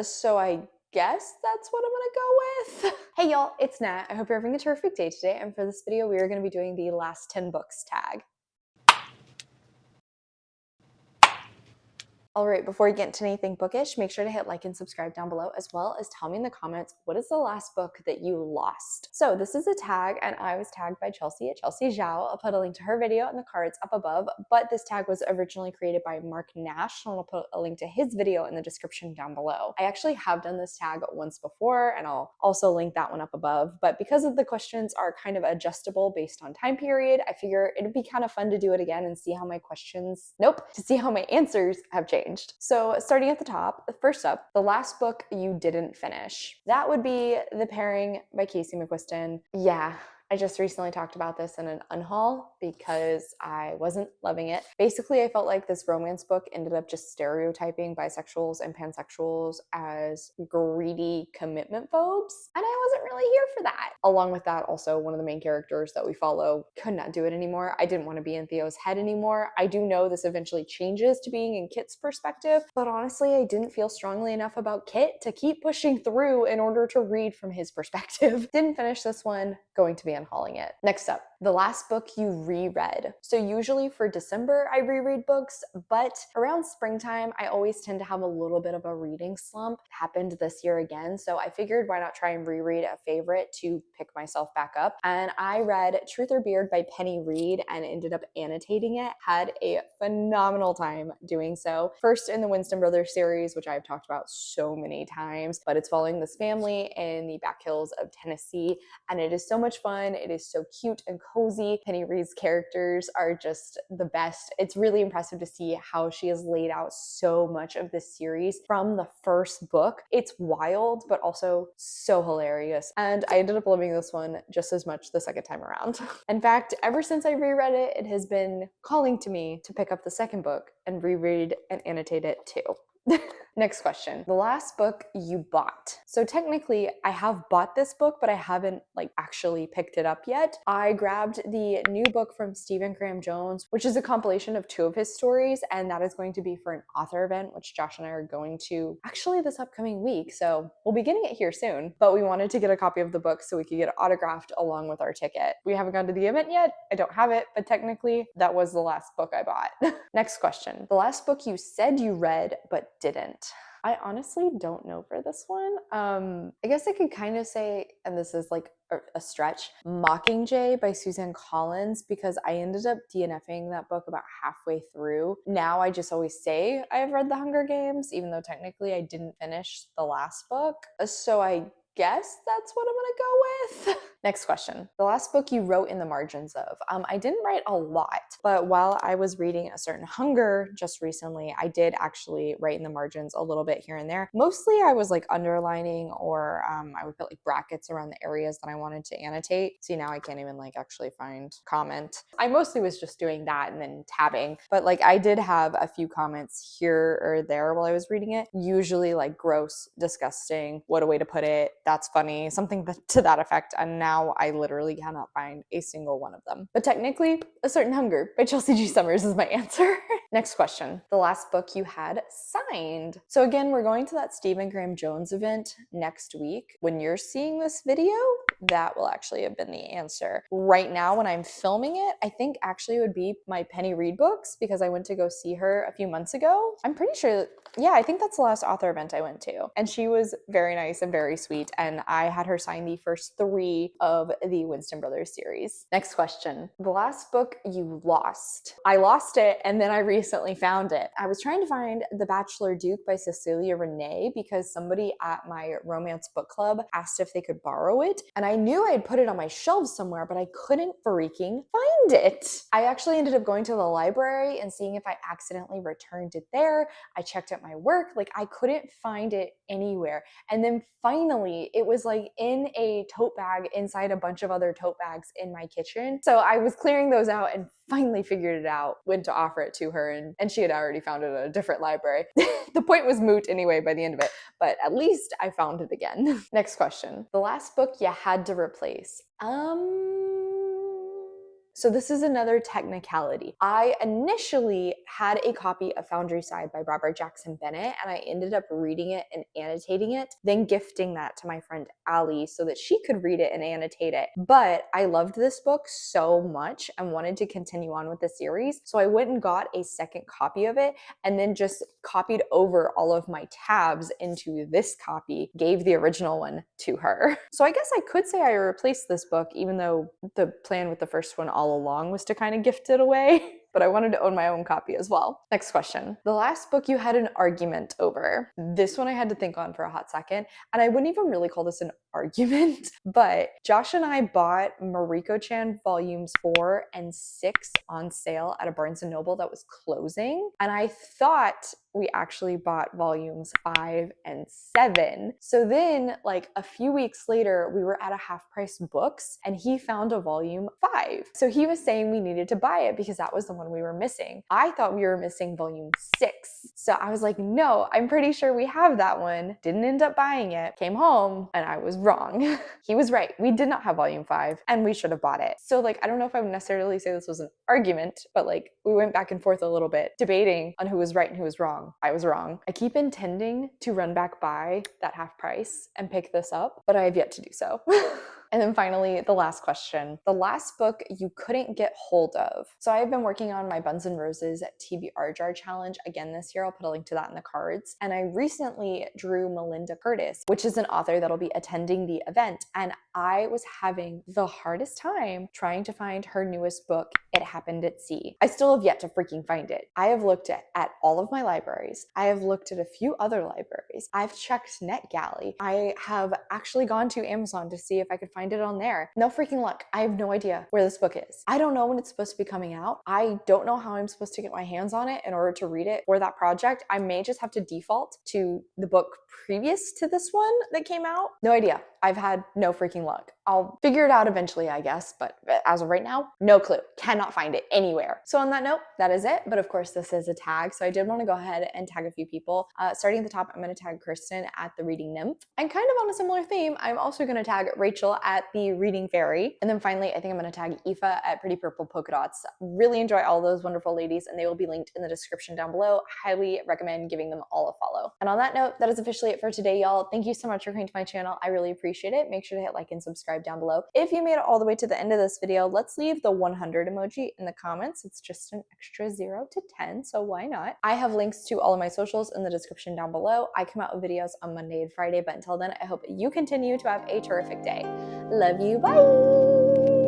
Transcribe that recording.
So I guess that's what I'm gonna go with. Hey y'all, it's Nat. I hope you're having a terrific day today. And for this video, we are gonna be doing the last 10 books tag. All right, before we get into anything bookish, make sure to hit like and subscribe down below, as well as tell me in the comments, what is the last book that you lost? So this is a tag, and I was tagged by 𝗖cie 𝗁𝗁 𝗁𝗁. I'll put a link to her video in the cards up above, but this tag was originally created by Mark Nash, and I'll put a link to his video in the description down below. I actually have done this tag once before, and I'll also link that one up above, but because of the questions are kind of adjustable based on time period, I figure it'd be kind of fun to do it again and see how my to see how my answers have changed. So starting at the top, first up, the last book you didn't finish. That would be The Pairing by 𝗖cie mich𝘁. Yeah, I just recently talked about this in an unhaul because I wasn't loving it. Basically, I felt like this romance book ended up just stereotyping bisexuals and pansexuals as greedy commitment phobes, and I wasn't really here for that. Along with that, also, one of the main characters that we follow could not do it anymore. I didn't want to be in Theo's head anymore. I do know this eventually changes to being in Kit's perspective, but honestly, I didn't feel strongly enough about Kit to keep pushing through in order to read from his perspective. Didn't finish this one, going to be unhauling it. Next up, the last book you reread. So usually for December, I reread books, but around springtime, I always tend to have a little bit of a reading slump. It happened this year again, so I figured why not try and reread a favorite to pick myself back up. And I read Truth or Beard by Penny Reed and ended up annotating it. Had a phenomenal time doing so. First in the Winston Brothers series, which I've talked about so many times, but it's following this family in the back hills of Tennessee, and it is so much fun. It is so cute and cozy. Penny Reed's characters are just the best. It's really impressive to see how she has laid out so much of this series from the first book. It's wild, but also so hilarious. And I ended up loving this one just as much the second time around. In fact, ever since I reread it, it has been calling to me to pick up the second book and reread and annotate it too. Next question. The last book you bought. So technically, I have bought this book, but I haven't actually picked it up yet. I grabbed the new book from Stephen Graham Jones, which is a compilation of 2 of his stories, and that is going to be for an author event, which Josh and I are going to actually this upcoming week. So we'll be getting it here soon, but we wanted to get a copy of the book so we could get it autographed along with our ticket. We haven't gone to the event yet. I don't have it, but technically that was the last book I bought. Next question. The last book you said you read, but didn't. I honestly don't know for this one. I guess I could kind of say, and this is like a stretch, Mockingjay by Suzanne Collins, because I ended up DNFing that book about halfway through. Now I just always say I've read The Hunger Games, even though technically I didn't finish the last book. So I guess that's what I'm gonna go with. Next question. The last book you wrote in the margins of. I didn't write a lot, but while I was reading A Certain Hunger just recently, I did actually write in the margins a little bit here and there. Mostly I was underlining, or I would put brackets around the areas that I wanted to annotate. See, now I can't even actually find comment. I mostly was just doing that and then tabbing, but I did have a few comments here or there while I was reading it. Usually gross, disgusting, what a way to put it, that's funny, something to that effect, and now I literally cannot find a single one of them. But technically, A Certain Hunger by Chelsea G. Summers is my answer. Next question. The last book you had signed. So again, we're going to that Stephen Graham Jones event next week. When you're seeing this video, that will actually have been the answer. Right now, when I'm filming it, I think actually it would be my Penny Reed books, because I went to go see her a few months ago. I'm pretty sure, yeah, I think that's the last author event I went to. And she was very nice and very sweet, and I had her sign the first 3 of the Winston Brothers series. Next question. The last book you lost. I lost it, and then I recently found it. I was trying to find The Bachelor Duke by Cecilia Renee because somebody at my romance book club asked if they could borrow it, and I knew I had put it on my shelves somewhere, but I couldn't freaking find it. I actually ended up going to the library and seeing if I accidentally returned it there. I checked at my work, I couldn't find it anywhere. And then finally, it was in a tote bag inside a bunch of other tote bags in my kitchen. So I was clearing those out and finally figured it out, went to offer it to her, and she had already found it at a different library. The point was moot anyway by the end of it, but at least I found it again. Next question. The last book you had to replace. So this is another technicality. I initially had a copy of Foundryside by Robert Jackson Bennett, and I ended up reading it and annotating it, then gifting that to my friend Allie so that she could read it and annotate it. But I loved this book so much and wanted to continue on with the series, so I went and got a second copy of it and then just copied over all of my tabs into this copy, gave the original one to her. So I guess I could say I replaced this book, even though the plan with the first one all along was to kind of gift it away. But I wanted to own my own copy as well. Next question. The last book you had an argument over. This one I had to think on for a hot second, and I wouldn't even really call this an argument, but Josh and I bought Mariko-chan volumes 4 and 6 on sale at a Barnes & Noble that was closing, and I thought we actually bought volumes 5 and 7. So then, like a few weeks later, we were at a Half Price Books and he found a volume 5. So he was saying we needed to buy it because that was the one we were missing. I thought we were missing volume 6. So I was like, no, I'm pretty sure we have that one. Didn't end up buying it. Came home and I was wrong. He was right. We did not have volume 5 and we should have bought it. So like, I don't know if I would necessarily say this was an argument, but like we went back and forth a little bit, debating on who was right and who was wrong. I was wrong. I keep intending to run back by that Half Price and pick this up, but I have yet to do so. And then finally, the last question. The last book you couldn't get hold of. So I've been working on my Buns N' Roses TBR jar challenge again this year. I'll put a link to that in the cards. And I recently drew Melinda Curtis, which is an author that'll be attending the event. And I was having the hardest time trying to find her newest book, It Happened at Sea. I still have yet to freaking find it. I have looked at all of my libraries. I have looked at a few other libraries. I've checked NetGalley. I have actually gone to Amazon to see if I could find it on there. No freaking luck. I have no idea where this book is. I don't know when it's supposed to be coming out. I don't know how I'm supposed to get my hands on it in order to read it for that project. I may just have to default to the book previous to this one that came out. No idea. I've had no freaking luck. I'll figure it out eventually, I guess, but as of right now, no clue. Cannot find it anywhere. So on that note, that is it. But of course, this is a tag, so I did want to go ahead and tag a few people. Starting at the top, I'm going to tag Kristen at The Reading Nymph. And kind of on a similar theme, I'm also going to tag Rachel at The Reading Fairy. And then finally, I think I'm going to tag 𝗖cie at Pretty Purple Polka Dots. Really enjoy all those wonderful ladies, and they will be linked in the description down below. Highly recommend giving them all a follow. And on that note, that is officially it for today, y'all. Thank you so much for coming to my channel. I really appreciate it. Make sure to hit like and subscribe down below. If you made it all the way to the end of this video, let's leave the 100 emoji in the comments. It's just an extra 0 to 10, so why not? I have links to all of my socials in the description down below. I come out with videos on Monday and Friday, but until then, I hope you continue to have a terrific day. Love you, bye!